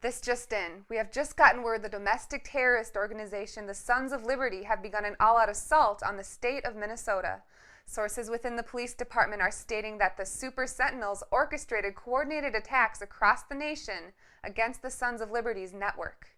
This just in. We have just gotten word the domestic terrorist organization, the Sons of Liberty, have begun an all-out assault on the state of Minnesota. Sources within the police department are stating that the Super Sentinels orchestrated coordinated attacks across the nation against the Sons of Liberty's network.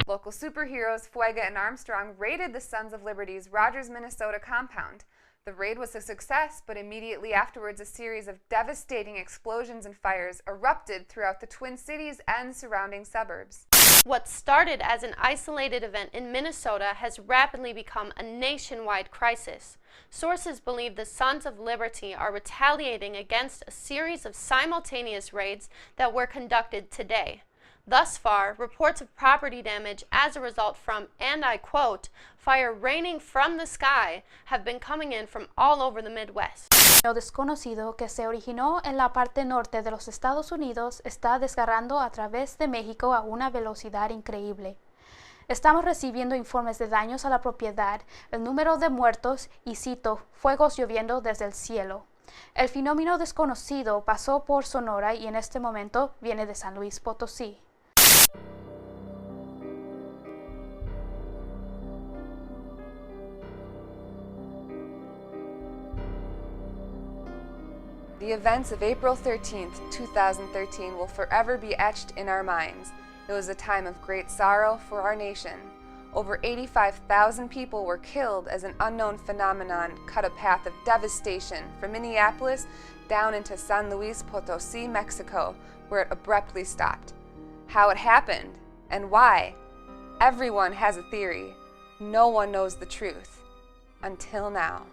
Local superheroes Fuega and Armstrong raided the Sons of Liberty's Rogers, Minnesota compound. The raid was a success, but immediately afterwards a series of devastating explosions and fires erupted throughout the Twin Cities and surrounding suburbs. What started as an isolated event in Minnesota has rapidly become a nationwide crisis. Sources believe the Sons of Liberty are retaliating against a series of simultaneous raids that were conducted today. Thus far, reports of property damage as a result from, and I quote, fire raining from the sky have been coming in from all over the Midwest. Lo desconocido que se originó en la parte norte de los Estados Unidos está desgarrando a través de México a una velocidad increíble. Estamos recibiendo informes de daños a la propiedad, el número de muertos y, cito, fuegos lloviendo desde el cielo. El fenómeno desconocido pasó por Sonora y en este momento viene de San Luis Potosí. The events of April 13th, 2013 will forever be etched in our minds. It was a time of great sorrow for our nation. Over 85,000 people were killed as an unknown phenomenon cut a path of devastation from Minneapolis down into San Luis Potosí, Mexico, where it abruptly stopped. How it happened and why? Everyone has a theory. No one knows the truth. Until now.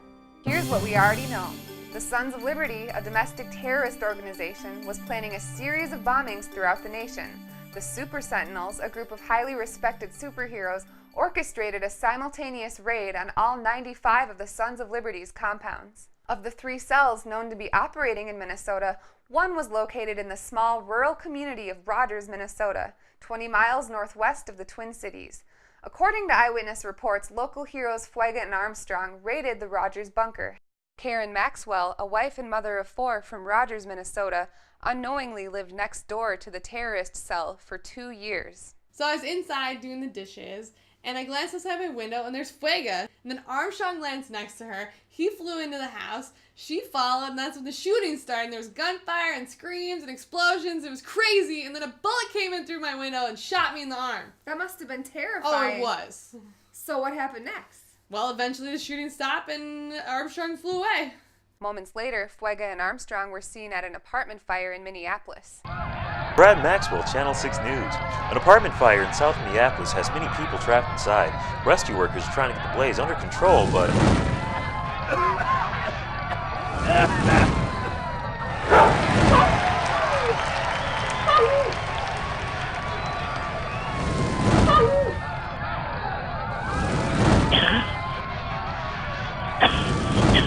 Here's what we already know. The Sons of Liberty, a domestic terrorist organization, was planning a series of bombings throughout the nation. The Super Sentinels, a group of highly respected superheroes, orchestrated a simultaneous raid on all 95 of the Sons of Liberty's compounds. Of the 3 cells known to be operating in Minnesota, one was located in the small rural community of Rogers, Minnesota, 20 miles northwest of the Twin Cities. According to eyewitness reports, local heroes Fuega and Armstrong raided the Rogers bunker. Karen Maxwell, a wife and mother of 4 from Rogers, Minnesota, unknowingly lived next door to the terrorist cell for 2 years. So I was inside doing the dishes, and I glanced outside my window, and there's Fuega, and then Armstrong lands next to her. He flew into the house, she followed, and that's when the shooting started, and there was gunfire and screams and explosions. It was crazy, and then a bullet came in through my window and shot me in the arm. That must have been terrifying. Oh, it was. So what happened next? Well, eventually the shooting stopped and Armstrong flew away. Moments later, Fuega and Armstrong were seen at an apartment fire in Minneapolis. Brad Maxwell, Channel 6 News. An apartment fire in South Minneapolis has many people trapped inside. Rescue workers are trying to get the blaze under control, but...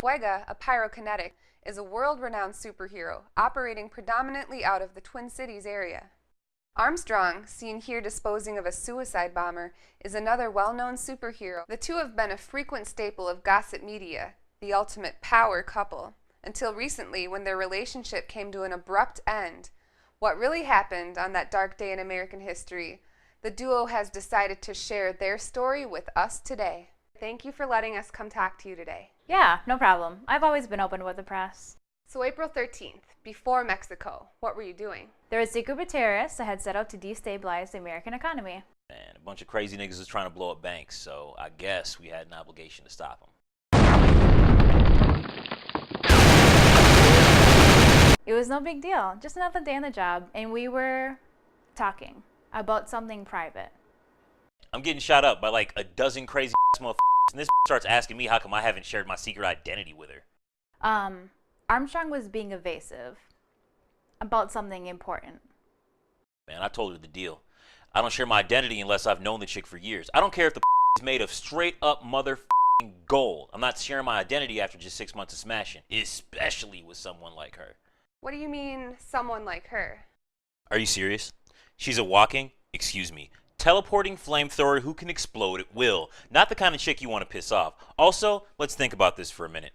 Fuega, a pyrokinetic, is a world-renowned superhero operating predominantly out of the Twin Cities area. Armstrong, seen here disposing of a suicide bomber, is another well-known superhero. The two have been a frequent staple of gossip media, the ultimate power couple, until recently when their relationship came to an abrupt end. What really happened on that dark day in American history? The duo has decided to share their story with us today. Thank you for letting us come talk to you today. Yeah, no problem. I've always been open with the press. So April 13th, before Mexico, what were you doing? There was a group of terrorists that had set out to destabilize the American economy. And a bunch of crazy niggas was trying to blow up banks, so I guess we had an obligation to stop them. It was no big deal, just another day on the job, and we were talking about something private. I'm getting shot up by like a dozen crazy motherfuckers, and this starts asking me how come I haven't shared my secret identity with her. Armstrong was being evasive about something important. Man, I told her the deal. I don't share my identity unless I've known the chick for years. I don't care if the is made of straight up motherfucking gold. I'm not sharing my identity after just 6 months of smashing, especially with someone like her. What do you mean, someone like her? Are you serious? She's a walking, teleporting flamethrower who can explode at will. Not the kind of chick you want to piss off. Also, let's think about this for a minute.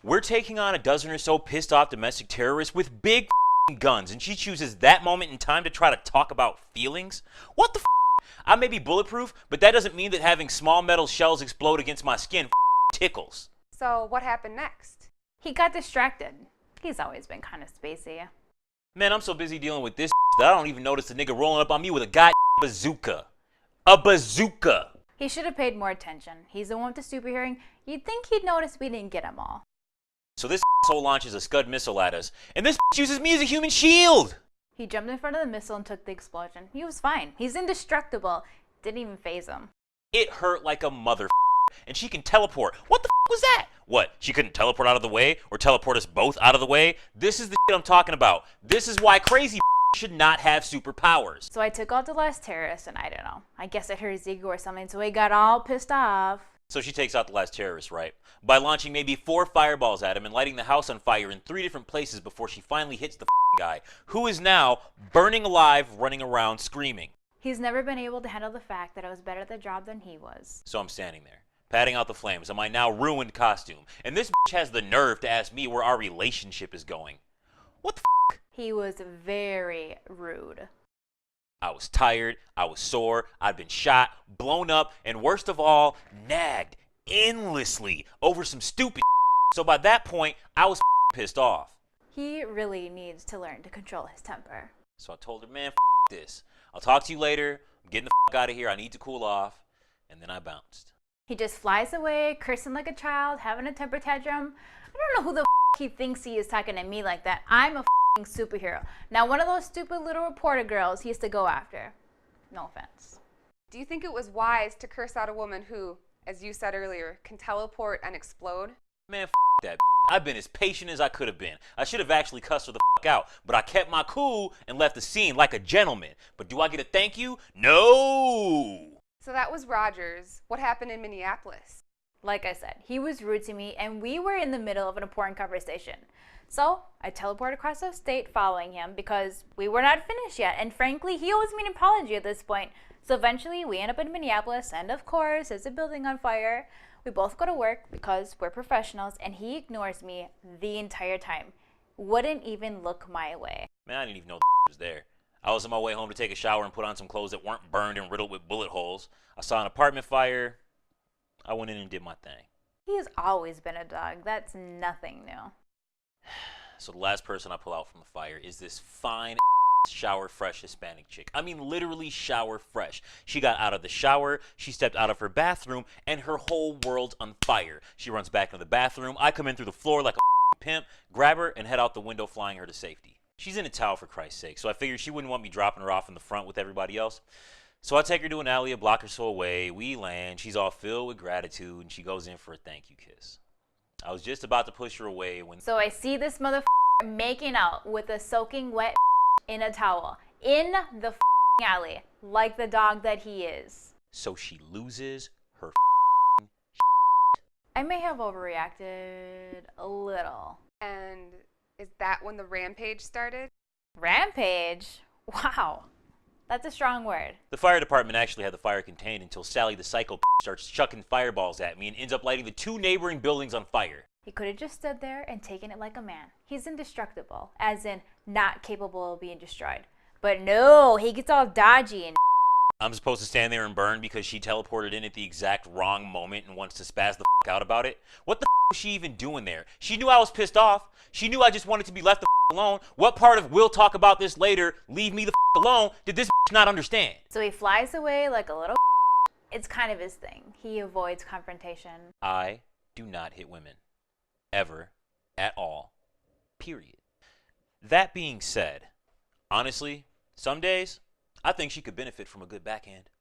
We're taking on a dozen or so pissed off domestic terrorists with big guns, and she chooses that moment in time to try to talk about feelings? What the I may be bulletproof, but that doesn't mean that having small metal shells explode against my skin tickles. So what happened next? He got distracted. He's always been kind of spacey. Man, I'm so busy dealing with this that I don't even notice the nigga rolling up on me with a goddamn bazooka. A bazooka! He should have paid more attention. He's the one with the super hearing. You'd think he'd notice we didn't get them all. So this asshole launches a Scud missile at us, and this uses me as a human shield! He jumped in front of the missile and took the explosion. He was fine. He's indestructible. Didn't even faze him. It hurt like a mother, and she can teleport. What the was that? What, she couldn't teleport out of the way, or teleport us both out of the way? This is the shit I'm talking about. This is why crazy should not have superpowers. So I took out the last terrorist, and I don't know. I guess it hurt his ego or something, so he got all pissed off. So she takes out the last terrorist, right? By launching maybe 4 fireballs at him and lighting the house on fire in 3 different places before she finally hits the guy, who is now burning alive, running around, screaming. He's never been able to handle the fact that I was better at the job than he was. So I'm standing there, patting out the flames on my now ruined costume, and this has the nerve to ask me where our relationship is going. What the He was very rude. I was tired, I was sore, I'd been shot, blown up, and worst of all, nagged endlessly over some stupid So by that point, I was pissed off. He really needs to learn to control his temper. So I told her, man, this. I'll talk to you later. I'm getting the out of here. I need to cool off. And then I bounced. He just flies away, cursing like a child, having a temper tantrum. I don't know who the he thinks he is talking to me like that. I'm a superhero. Now, one of those stupid little reporter girls he used to go after. No offense. Do you think it was wise to curse out a woman who, as you said earlier, can teleport and explode? Man, that. I've been as patient as I could have been. I should have actually cussed her the out, but I kept my cool and left the scene like a gentleman. But do I get a thank you? No! So that was Rogers. What happened in Minneapolis? Like I said, he was rude to me, and we were in the middle of an important conversation. So I teleported across the state following him because we were not finished yet, and frankly, he owes me an apology at this point. So eventually, we end up in Minneapolis, and of course, there's a building on fire. We both go to work because we're professionals, and he ignores me the entire time. Wouldn't even look my way. Man, I didn't even know was there. I was on my way home to take a shower and put on some clothes that weren't burned and riddled with bullet holes. I saw an apartment fire. I went in and did my thing. He has always been a dog. That's nothing new. So the last person I pull out from the fire is this fine shower fresh Hispanic chick. I mean, literally shower fresh. She got out of the shower, she stepped out of her bathroom, and her whole world's on fire. She runs back into the bathroom. I come in through the floor like a pimp, grab her, and head out the window, flying her to safety. She's in a towel, for Christ's sake, so I figured she wouldn't want me dropping her off in the front with everybody else. So I take her to an alley a block or so away. We land. She's all filled with gratitude, and she goes in for a thank you kiss. I was just about to push her away when... So I see this motherfucker making out with a soaking wet in a towel in the alley, like the dog that he is. So she loses her I may have overreacted a little. And is that when the rampage started? Rampage? Wow. That's a strong word. The fire department actually had the fire contained until Sally the psycho starts chucking fireballs at me and ends up lighting the 2 neighboring buildings on fire. He could have just stood there and taken it like a man. He's indestructible, as in not capable of being destroyed. But no, he gets all dodgy and I'm supposed to stand there and burn because she teleported in at the exact wrong moment and wants to spaz the out about it? What the was she even doing there? She knew I was pissed off. She knew I just wanted to be left the alone. What part of "we'll talk about this later, leave me the alone" did this not understand? So he flies away like a little. It's kind of his thing. He avoids confrontation. I do not hit women. Ever. At all. Period. That being said, honestly, some days, I think she could benefit from a good backhand.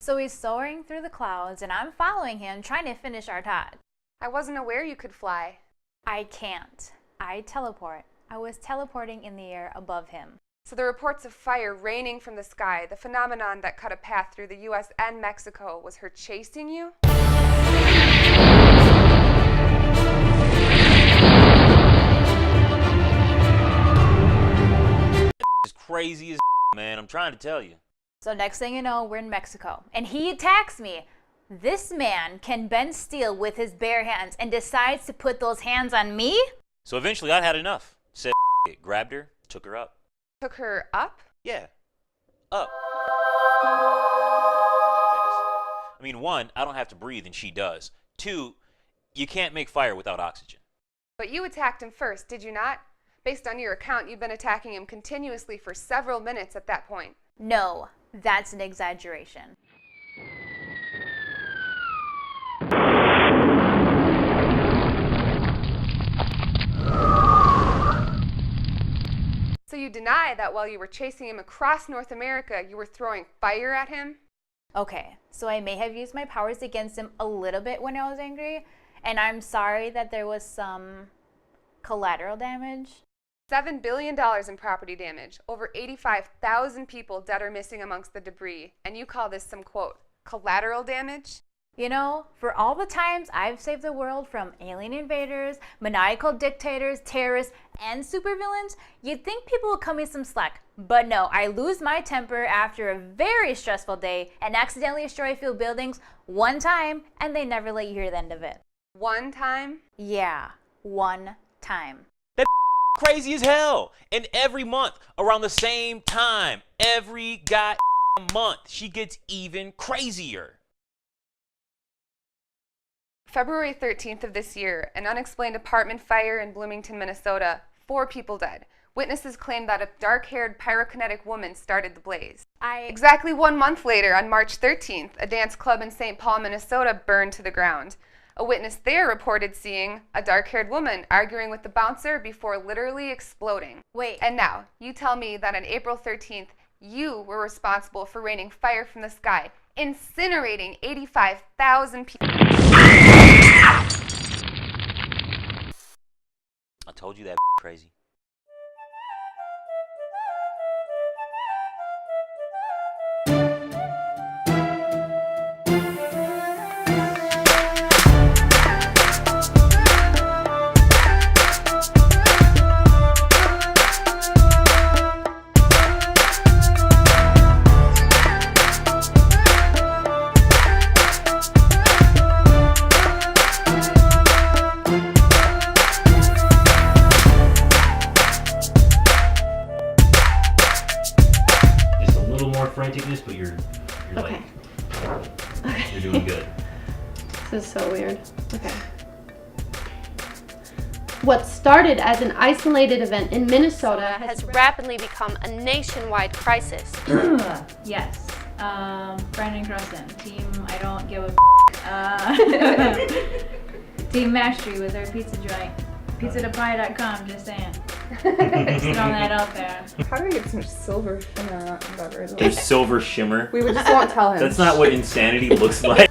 So he's soaring through the clouds, and I'm following him, trying to finish our Todd. I wasn't aware you could fly. I can't. I teleport. I was teleporting in the air above him. So the reports of fire raining from the sky, the phenomenon that cut a path through the U.S. and Mexico, was her chasing you? It's crazy as man, I'm trying to tell you. So next thing you know, we're in Mexico, and he attacks me. This man can bend steel with his bare hands and decides to put those hands on me? So eventually I had enough. Said it, grabbed her, took her up. Took her up? Yeah, up. I mean, one, I don't have to breathe and she does. Two, you can't make fire without oxygen. But you attacked him first, did you not? Based on your account, you've been attacking him continuously for several minutes at that point. No, that's an exaggeration. So you deny that while you were chasing him across North America, you were throwing fire at him? Okay, so I may have used my powers against him a little bit when I was angry, and I'm sorry that there was some collateral damage. $7 billion in property damage, over 85,000 people dead or missing amongst the debris, and you call this some, quote, collateral damage? You know, for all the times I've saved the world from alien invaders, maniacal dictators, terrorists, and supervillains, you'd think people would cut me some slack. But no, I lose my temper after a very stressful day and accidentally destroy a few buildings one time, and they never let you hear the end of it. One time? Yeah, one time. That crazy as hell. And every month, around the same time, every month, she gets even crazier. February 13th of this year, an unexplained apartment fire in Bloomington, Minnesota. 4 people dead. Witnesses claim that a dark-haired pyrokinetic woman started the blaze. Exactly 1 month later, on March 13th, a dance club in St. Paul, Minnesota burned to the ground. A witness there reported seeing a dark-haired woman arguing with the bouncer before literally exploding. Wait. And now, you tell me that on April 13th, you were responsible for raining fire from the sky, incinerating 85,000 people. I told you that crazy. Franticness, but you're Okay. You're doing good. This is so weird. Okay. What started as an isolated event in Minnesota has rapidly become a nationwide crisis. Yes. Brandon Crowson. Team I don't give a Team Mastery with our pizza joint. Pizzatopie.com, just saying. Just throwing that out there. How do we get some silver shimmer on There's silver shimmer. We just won't tell him. That's not what insanity looks like.